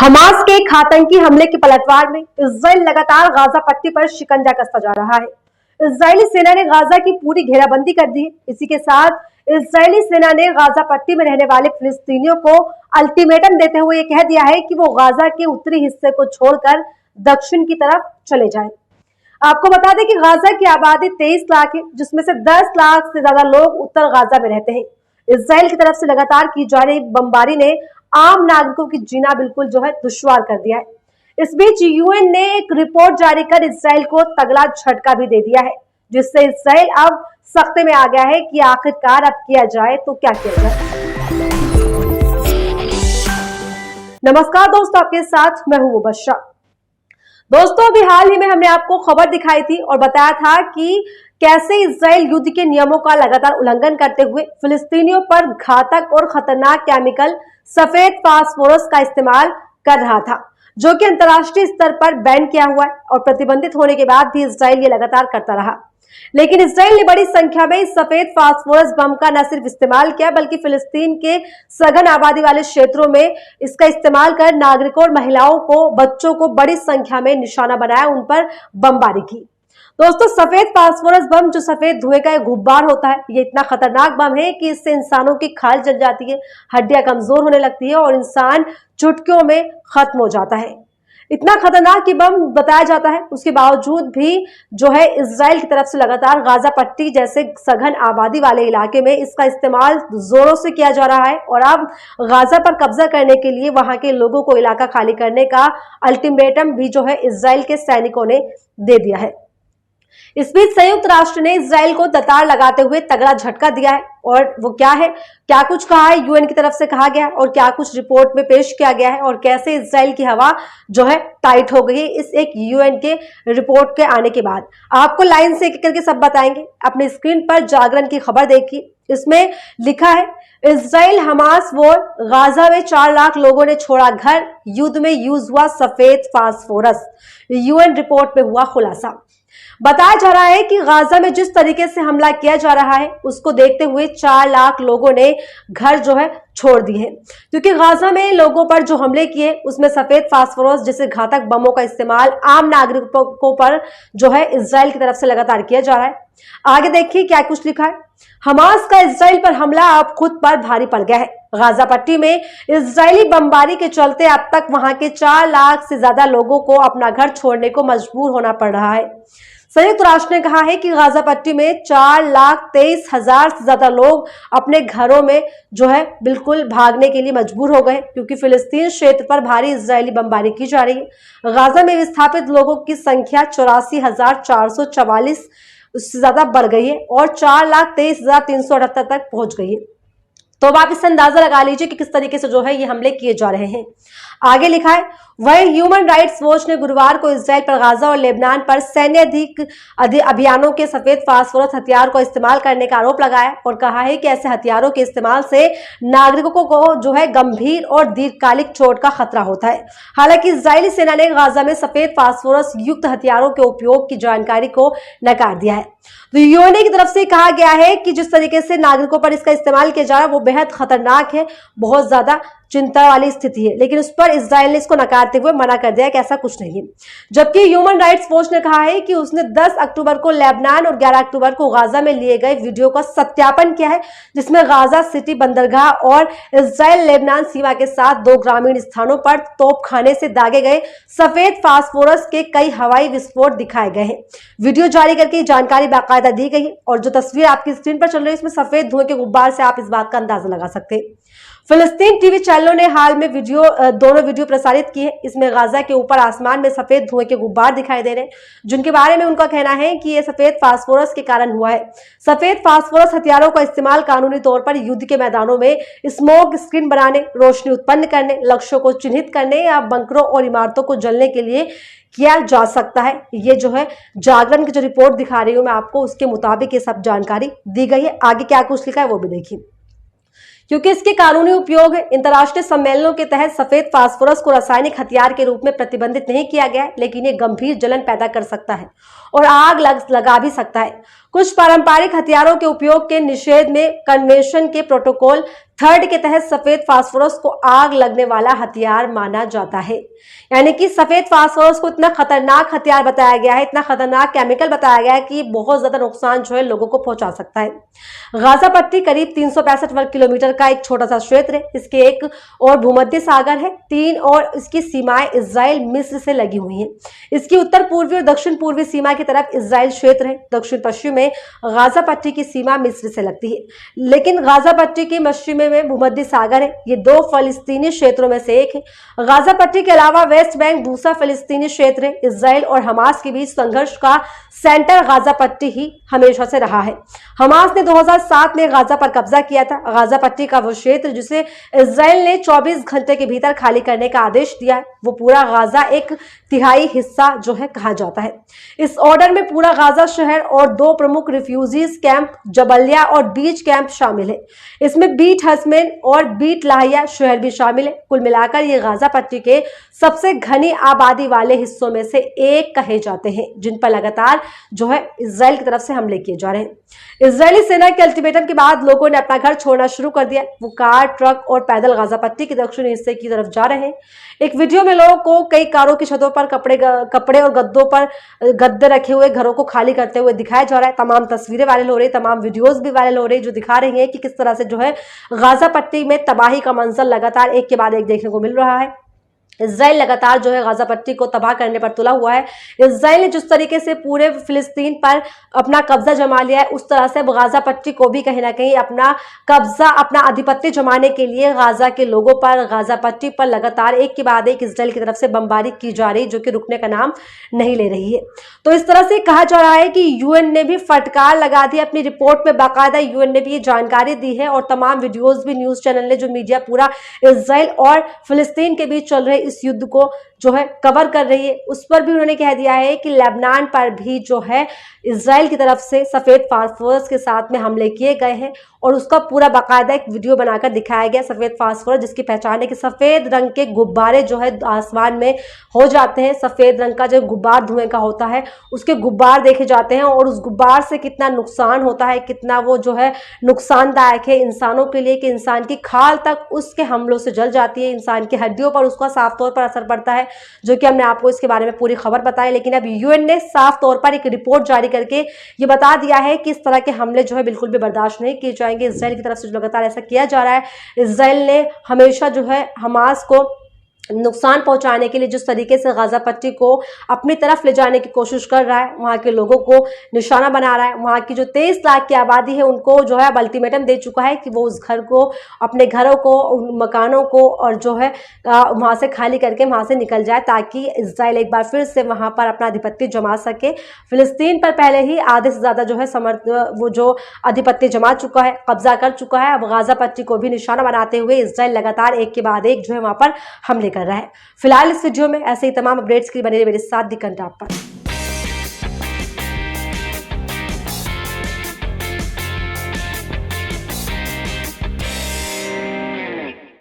Hamas के एक आतंकी हमले के पलटवार में इजराइल लगातार गाजा पट्टी पर शिकंजा कसता जा रहा है। इजरायली सेना ने गाजा की पूरी घेराबंदी कर दी है। इसी के साथ इजरायली सेना ने गाजा पट्टी में रहने वाले फिलिस्तीनियों को अल्टीमेटम देते हुए ये कह दिया है कि वो गाजा के उत्तरी हिस्से को छोड़कर दक्षिण की तरफ चले जाएं। आपको बता दें कि गाजा की आबादी 23 लाख है, जिसमें से 10 लाख से ज्यादा लोग उत्तर गाजा में रहते हैं। इजराइल की तरफ से लगातार की जा रही बमबारी ने आम नागरिकों की जीना बिल्कुल दुश्वार कर दिया है। इस बीच यूएन ने एक रिपोर्ट जारी कर इजराइल को तगड़ा झटका भी दे दिया है, जिससे इजराइल अब सख्ते में आ गया है कि आखिरकार अब किया जाए तो क्या किया जाए। नमस्कार दोस्तों, आपके साथ मैं हूं मुबश्शर। दोस्तों, अभी हाल ही में हमने आपको खबर दिखाई थी और बताया था कि कैसे इजराइल युद्ध के नियमों का लगातार उल्लंघन करते हुए फिलिस्तीनियों पर घातक और खतरनाक केमिकल सफेद फास्फोरस का इस्तेमाल कर रहा था, जो कि अंतर्राष्ट्रीय स्तर पर बैन किया हुआ है और प्रतिबंधित होने के बाद भी इजराइल ये लगातार करता रहा। लेकिन इजराइल ने बड़ी संख्या में इस सफेद फास्फोरस बम का न सिर्फ इस्तेमाल किया, बल्कि फिलिस्तीन के सघन आबादी वाले क्षेत्रों में इसका इस्तेमाल कर नागरिकों और महिलाओं को, बच्चों को बड़ी संख्या में निशाना बनाया, उन पर बमबारी की। दोस्तों, सफेद फास्फोरस बम जो सफेद धुएं का एक गुब्बार होता है, ये इतना खतरनाक बम है कि इससे इंसानों की खाल जल जाती है, हड्डियां कमजोर होने लगती है और इंसान चुटकियों में खत्म हो जाता है। इतना खतरनाक कि बम बताया जाता है, उसके बावजूद भी इजराइल की तरफ से लगातार गाजा पट्टी जैसे सघन आबादी वाले इलाके में इसका इस्तेमाल जोरों से किया जा रहा है और अब गाजा पर कब्जा करने के लिए वहां के लोगों को इलाका खाली करने का अल्टीमेटम भी इजराइल के सैनिकों ने दे दिया है। इस बीच संयुक्त राष्ट्र ने इजराइल को दतार लगाते हुए तगड़ा झटका दिया है और वो क्या है, क्या कुछ कहा है, यूएन की तरफ से कहा गया है और क्या कुछ रिपोर्ट में पेश किया गया है और कैसे इजराइल की हवा टाइट हो गई है इस एक यूएन के रिपोर्ट के आने के बाद। आपको लाइन से एक करके सब बताएंगे। अपनी स्क्रीन पर जागरण की खबर देखिए, इसमें लिखा है, इजराइल हमास वॉर, गाजा में 4 लाख लोगों ने छोड़ा घर, युद्ध में यूज हुआ सफेद फास्फोरस, यूएन रिपोर्ट में हुआ खुलासा। बताया जा रहा है कि गाजा में जिस तरीके से हमला किया जा रहा है, उसको देखते हुए 4 लाख लोगों ने घर छोड़ दिए, क्योंकि गाजा में लोगों पर जो हमले किए उसमें सफेद फास्फोरस जैसे घातक बमों का इस्तेमाल आम नागरिकों पर इजराइल की तरफ से लगातार किया जा रहा है। आगे देखिए क्या कुछ लिखा है। हमास का इजराइल पर हमला अब खुद पर भारी पड़ गया है। गाजा पट्टी में इजरायली बमबारी के चलते अब तक वहां के 4 लाख से ज्यादा लोगों को अपना घर छोड़ने को मजबूर होना पड़ रहा है। संयुक्त राष्ट्र ने कहा है कि गाजा पट्टी में 4,23,000 से ज्यादा लोग अपने घरों में बिल्कुल भागने के लिए मजबूर हो गए, क्योंकि फिलिस्तीन क्षेत्र पर भारी इजरायली बमबारी की जा रही है। गाजा में विस्थापित लोगों की संख्या 84,444 उससे ज्यादा बढ़ गई है और 4,23,378 तक पहुंच गई है। तो अब आप इससे अंदाजा लगा लीजिए कि किस तरीके से ये हमले किए जा रहे हैं। आगे लिखा है, वहीं ह्यूमन राइट्स वॉच ने गुरुवार को इजराइल पर गाजा और लेबनान पर सैन्य अभियानों के सफेद फास्फोरस हथियार को इस्तेमाल करने का आरोप लगाया और कहा है कि ऐसे हथियारों के इस्तेमाल से नागरिकों को गंभीर और दीर्घकालिक चोट का खतरा होता है। हालांकि इजरायली सेना ने गाजा में सफेद फास्फोरस युक्त हथियारों के उपयोग की जानकारी को नकार दिया है। तो यूएन की तरफ से कहा गया है कि जिस तरीके से नागरिकों पर इसका इस्तेमाल किया जा रहा है वो बेहद खतरनाक है, बहुत ज्यादा चिंता वाली स्थिति है, लेकिन उस पर इजराइल ने इसको नकारते हुए मना कर दिया कि ऐसा कुछ नहीं है। जबकि ह्यूमन राइट्स वॉच ने कहा है कि उसने 10 अक्टूबर को लेबनान और 11 अक्टूबर को गाजा में लिए गए वीडियो का सत्यापन किया है, जिसमें गाजा सिटी बंदरगाह और इजराइल लेबनान सीमा के साथ 2 ग्रामीण स्थानों पर तोपखाने से दागे गए सफेद फास्फोरस के कई हवाई विस्फोट दिखाए गए हैं। वीडियो जारी करके जानकारी बाकायदा दी गई है और जो तस्वीर आपकी स्क्रीन पर चल रही है इसमें सफेद धुएं के गुब्बार से आप इस बात का अंदाजा लगा सकते हैं। फिलिस्तीन टीवी चैनलों ने हाल में दोनों वीडियो प्रसारित किए। इसमें गाजा के ऊपर आसमान में सफेद धुएं के गुब्बार दिखाई दे रहे हैं, जिनके बारे में उनका कहना है कि यह सफेद फास्फोरस के कारण हुआ है। सफेद फास्फोरस हथियारों का इस्तेमाल कानूनी तौर पर युद्ध के मैदानों में स्मोक स्क्रीन बनाने, रोशनी उत्पन्न करने, लक्ष्यों को चिन्हित करने या बंकरों और इमारतों को जलने के लिए किया जा सकता है। ये जागरण की जो रिपोर्ट दिखा रही हूं मैं आपको, उसके मुताबिक ये सब जानकारी दी गई है। आगे क्या कुछ लिखा है वो भी देखिए। क्योंकि इसके कानूनी उपयोग अंतर्राष्ट्रीय सम्मेलनों के तहत सफेद फास्फोरस को रासायनिक हथियार के रूप में प्रतिबंधित नहीं किया गया है, लेकिन ये गंभीर जलन पैदा कर सकता है और आग लगा भी सकता है। कुछ पारंपरिक हथियारों के उपयोग के निषेध में कन्वेंशन के प्रोटोकॉल 3 के तहत सफेद फास्फोरस को आग लगने वाला हथियार माना जाता है। यानी कि सफेद फास्फोरस को इतना खतरनाक हथियार बताया गया है, इतना खतरनाक केमिकल बताया गया है कि बहुत ज्यादा नुकसान जो है लोगों को पहुंचा सकता है। गाजा पट्टी करीब 365 वर्ग किलोमीटर का एक छोटा सा क्षेत्र है। इसके एक और भूमध्य सागर है, 3 और इसकी सीमाएं इजराइल मिस्र से लगी हुई हैं। इसकी उत्तर पूर्वी और दक्षिण पूर्वी सीमा की तरफ इजराइल क्षेत्र है। दक्षिण पश्चिम में गाजा पट्टी की सीमा मिस्र से लगती है, लेकिन गाजा पट्टी की पश्चिम में भूमध्य सागर है। ये 2 फलस्तीनी क्षेत्रों में से एक है। गाजा पट्टी के अलावा वेस्ट बैंक दूसरा फलस्तीनी क्षेत्र है। इजराइल और हमास के बीच संघर्ष का सेंटर गाजा पट्टी ही हमेशा से रहा है। हमास ने 2007 में गाजा पर कब्जा किया था। गाजा पट्टी का वो क्षेत्र जिसे इजराइल ने 24 घंटे के भीतर खाली करने का आदेश दिया है, वो पूरा गाजा एक तिहाई हिस्सा जो है कहा जाता है। इस ऑर्डर में पूरा गाजा शहर और 2 प्रमुख रिफ्यूजीज कैंप जबलिया और बीच कैंप शामिल है। इसमें बीट हसमेन और बीट लाहिया शहर भी शामिल है। कुल मिलाकर ये गाजा पट्टी के सबसे घनी आबादी वाले हिस्सों में से एक कहे जाते हैं, जिन पर लगातार जो है इजराइल की तरफ से हमले किए जा रहे हैं। इजरायली सेना के अल्टीमेटम के बाद लोगों ने अपना घर छोड़ना शुरू कर दिया। वो कार, ट्रक और पैदल गाजा पट्टी के दक्षिणी हिस्से की तरफ जा रहे हैं। एक वीडियो में लोगों को कई कारों की छतों पर कपड़े और गद्दों पर गद्दे रखे हुए घरों को खाली करते हुए दिखाया जा रहा है। तमाम तस्वीरें वायरल हो रही, तमाम वीडियोस भी वायरल हो रही जो दिखा रही है कि किस तरह से जो है गाजा पट्टी में तबाही का मंजर लगातार एक के बाद एक देखने को मिल रहा है। इजराइल लगातार जो है गाजा पट्टी को तबाह करने पर तुला हुआ है। इजराइल ने जिस तरीके से पूरे फिलिस्तीन पर अपना कब्जा जमा लिया है, उस तरह से गाजा पट्टी को भी कहीं ना कहीं अपना कब्जा, अपना आधिपत्य जमाने के लिए गाजा के लोगों पर, गाजा पट्टी पर लगातार एक के बाद एक इजराइल की तरफ से बमबारी की जा रही, जो कि रुकने का नाम नहीं ले रही है। तो इस तरह से कहा जा रहा है कि यूएन ने भी फटकार लगा दी। अपनी रिपोर्ट में बाकायदा यूएन ने भी ये जानकारी दी है और तमाम वीडियोज भी न्यूज चैनल ने, जो मीडिया पूरा इजराइल और फिलिस्तीन के बीच चल रहे इस युद्ध को जो है कवर कर रही है, उस पर भी उन्होंने कह दिया है कि लेबनान पर भी जो है इजराइल की तरफ से सफेद फास्फोरस के साथ में हमले किए गए हैं और उसका पूरा बाकायदा एक वीडियो बनाकर दिखाया गया। सफेद फास्फोरस जिसकी पहचान है कि सफेद रंग के गुब्बारे जो है आसमान में हो जाते हैं। सफेद रंग का जो गुब्बार धुएं का होता है, उसके गुब्बार देखे जाते हैं और उस गुब्बार से कितना नुकसान होता है, कितना वो जो है नुकसानदायक है इंसानों के लिए, कि इंसान की खाल तक उसके हमलों से जल जाती है, इंसान की हड्डियों पर उसका साफ तौर पर असर पड़ता है, जो कि हमने आपको इसके बारे में पूरी खबर बताई। लेकिन अब यूएन ने साफ तौर पर एक रिपोर्ट जारी करके ये बता दिया है कि इस तरह के हमले जो है बिल्कुल भी बर्दाश्त नहीं किए जाएंगे। इजराइल की तरफ से जो लगातार ऐसा किया जा रहा है, इजराइल ने हमेशा जो है हमास को नुकसान पहुंचाने के लिए जिस तरीके से गाजा पट्टी को अपनी तरफ ले जाने की कोशिश कर रहा है, वहां के लोगों को निशाना बना रहा है, वहां की जो 23 लाख की आबादी है उनको जो है अब अल्टीमेटम दे चुका है कि वो उस घर को, अपने घरों को, उन मकानों को और जो है वहां से खाली करके वहां से निकल जाए, ताकि इजराइल एक बार फिर से वहां पर अपना आधिपत्य जमा सके। फिलिस्तीन पर पहले ही आधे से ज्यादा जो है वो जो आधिपत्य जमा चुका है, कब्जा कर चुका है। अब गाजा पट्टी को भी निशाना बनाते हुए इजराइल लगातार एक के बाद एक जो है वहां पर हमले कर रहा है। फिलहाल इस वीडियो में ऐसे ही तमाम अपडेट्स के लिए बने रहिए मेरे साथ दी कंटेंट पर।